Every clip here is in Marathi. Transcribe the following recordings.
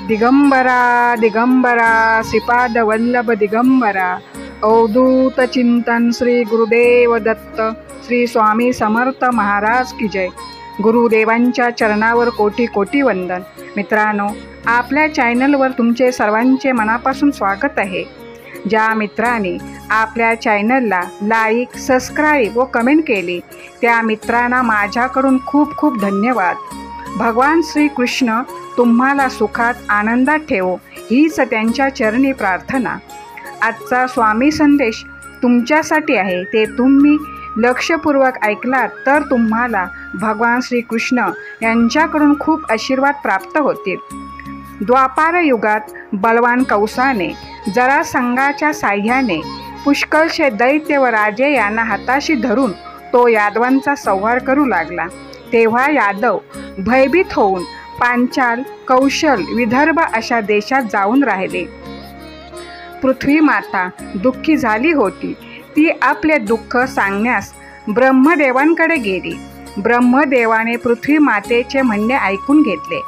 दिगंबरा दिगंबरा श्रीपाद वल्लभ दिगंबरा अवधूत चिंतन श्री गुरुदेव दत्त श्री स्वामी समर्थ महाराज की जय। गुरुदेवांच्या चरणावर कोटी कोटी वंदन। मित्रांनो, आपल्या चॅनलवर तुमचे सर्वांचे मनापासून स्वागत आहे। ज्या मित्रांनी आपल्या चॅनलला लाईक, सबस्क्राईब व कमेंट केली त्या मित्रांना माझ्याकडून खूप खूप धन्यवाद। भगवान श्री कृष्ण तुम्हाला सुखात आनंदात ठेवो हीच त्यांच्या चरणी प्रार्थना। आजचा स्वामी संदेश तुमच्यासाठी आहे, ते तुम्ही लक्षपूर्वक ऐकलात तर तुम्हाला भगवान श्री कृष्ण यांच्याकडून खूप आशीर्वाद प्राप्त होतील। द्वापार युगात बलवान कंसाने जरासंधाच्या साह्याने पुष्कळशे दैत्य व राजे यांना हाताशी धरून तो यादवांचा संहार करू लागला। तेव्हा यादव भयभीत होऊन पांचाल, कौशल, विदर्भ अशा देशात जाऊन राहिले। पृथ्वी माता दुःखी झाली होती। ती आपले दुःख सांगण्यास ब्रह्मदेवांकडे गेली। ब्रह्मदेवाने पृथ्वी मातेचे म्हणणे ऐकून घेतले।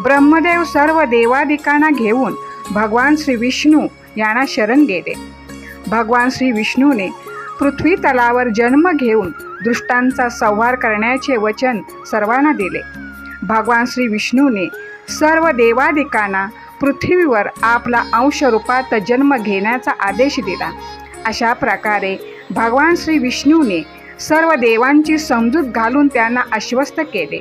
ब्रह्मदेव सर्व देवादिकांना घेऊन भगवान श्री विष्णू यांना शरण गेले। भगवान श्री विष्णूने पृथ्वी तलावर जन्म घेऊन दुष्टांचा संहार करण्याचे वचन सर्वांना दिले। भगवान श्री विष्णूने सर्व देवादिकांना पृथ्वीवर आपला अंश रूपात जन्म घेण्याचा आदेश दिला। अशा प्रकारे भगवान श्री विष्णूने सर्व देवांची समजूत घालून त्यांना आश्वस्त केले।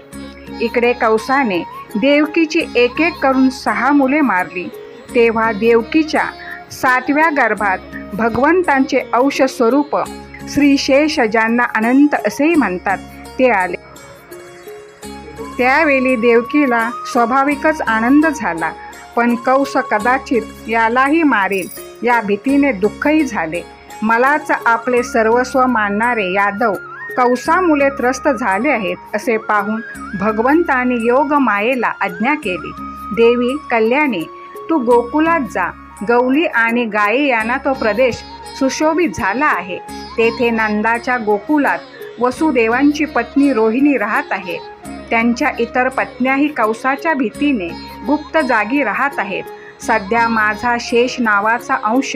इकडे कंसाने देवकीची एक एक करून 6 मुले मारली। तेव्हा देवकीच्या 7व्या गर्भात भगवंतांचे अंश स्वरूप श्री शेष, ज्यांना अनंत असेही म्हणतात, ते आले। त्यावेळी देवकीला स्वाभाविकच आनंद झाला, पण कंस कदाचित यालाही मारेल या भीतीने दुःखही झाले। मलाच आपले सर्वस्व मानणारे यादव कंसामुळे त्रस्त झाले आहेत असे पाहून भगवंतांनी योग मायेला आज्ञा केली। देवी कल्याणी, तू गोकुलात जा। गौली आणि गायी यांना तो प्रदेश सुशोभित झाला आहे। तेथे नंदाच्या गोकुलात वसुदेवांची पत्नी रोहिणी राहत आहे। त्यांच्या इतर पत्न्याही कंसाच्या भीतीने गुप्त जागी राहत आहेत। सध्या माझा शेष नावाचा अंश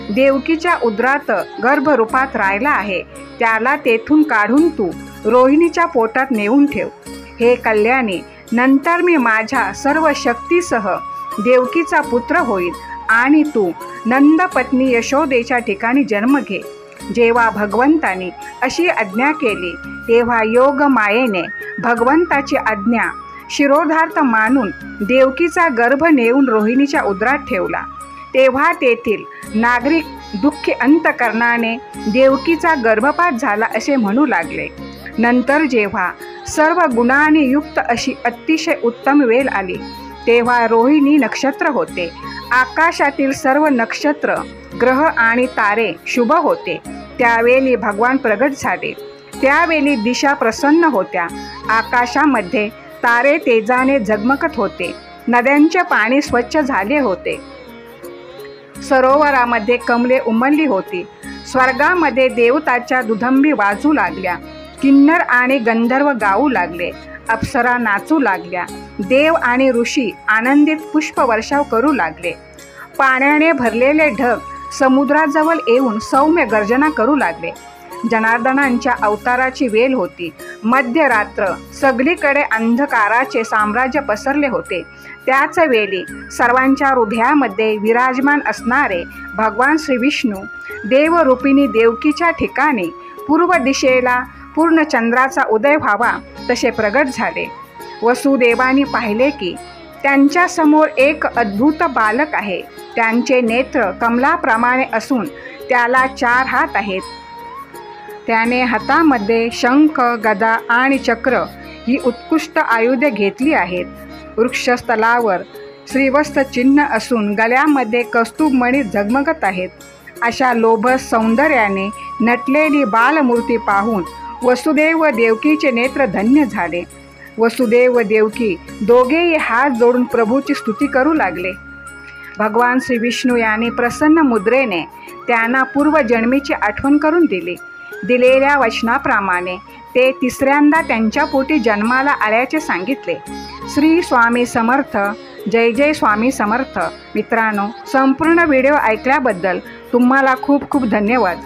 देवकीच्या उदरात गर्भरूपात राहिला आहे। त्याला तेथून काढून तू रोहिणीच्या पोटात नेऊन ठेव। हे कल्याणी, नंतर मी माझ्या सर्व शक्तीसह देवकीचा पुत्र होईल आणि तू नंदपत्नी यशोदेच्या ठिकाणी जन्म घे। जेव्हा भगवंतांनी अशी आज्ञा केली तेव्हा योग मायेने भगवंताची आज्ञा शिरोधार्थ मानून देवकीचा गर्भ नेऊन रोहिणीच्या उदरात ठेवला। तेव्हा तेथील नागरिक दुःखी अंतकरणाने देवकीचा गर्भपात झाला असे म्हणू लागले। नंतर जेव्हा सर्व गुणांनी युक्त अशी अतिशय उत्तम वेळ आली तेव्हा रोहिणी नक्षत्र होते। आकाशातील सर्व नक्षत्र, ग्रह आणि तारे शुभ होते। त्यावेळी भगवान प्रगट झाले। त्यावेळी दिशा प्रसन्न होत्या। आकाशामध्ये तारे तेजाने झगमगत होते। नद्यांचे पाणी स्वच्छ झाले होते। सरोवरामध्ये कमले उमलली होती। स्वर्गामध्ये देवताच्या दुधंबी वाजू लागल्या। किन्नर आणि गंधर्व गाऊ लागले। अप्सरा नाचू लागल्या। देव आणि ऋषी आनंदित पुष्पवर्षाव करू लागले। पाण्याने भरलेले ढग समुद्राजवळ येऊन सौम्य गर्जना करू लागले। जनार्दनांच्या अवताराची वेळ होती। मध्यरात्र, सगळीकडे अंधकाराचे साम्राज्य पसरले होते। त्याच वेळी सर्वांच्या हृदयामध्ये विराजमान असणारे भगवान श्री विष्णू देवरूपिणी देवकीच्या ठिकाणी पूर्व दिशेला पूर्ण चंद्राचा उदय व्हावा तसे प्रगट झाले। वसुदेवांनी पाहिले की त्यांच्यासमोर एक अद्भुत बालक आहे। त्यांचे नेत्र कमलाप्रमाणे असून त्याला 4 हात आहेत। त्याने हातामध्ये शंख, गदा आणि चक्र ही उत्कृष्ट आयुधे घेतली आहेत। वृक्षस्थलावर श्रीवत्स चिन्ह असून गळ्यामध्ये कस्तूरमणी झगमगत आहेत। अशा लोभस सौंदर्याने नटलेली बालमूर्ती पाहून वसुदेव व देवकीचे नेत्र धन्य झाले। वसुदेव व देवकी दोघेही हात जोडून प्रभूची स्तुती करू लागले। भगवान श्री विष्णू यांनी प्रसन्न मुद्रेने त्यांना पूर्वजन्मीची आठवण करून दिली। दिलेल्या वचनाप्रमाणे ते तिसऱ्यांदा त्यांच्या पोटी जन्माला आल्याचे सांगितले। श्री स्वामी समर्थ जय जय स्वामी समर्थ. मित्रांनो, संपूर्ण व्हिडिओ ऐकल्याबद्दल तुम्हाला खूप खूप धन्यवाद.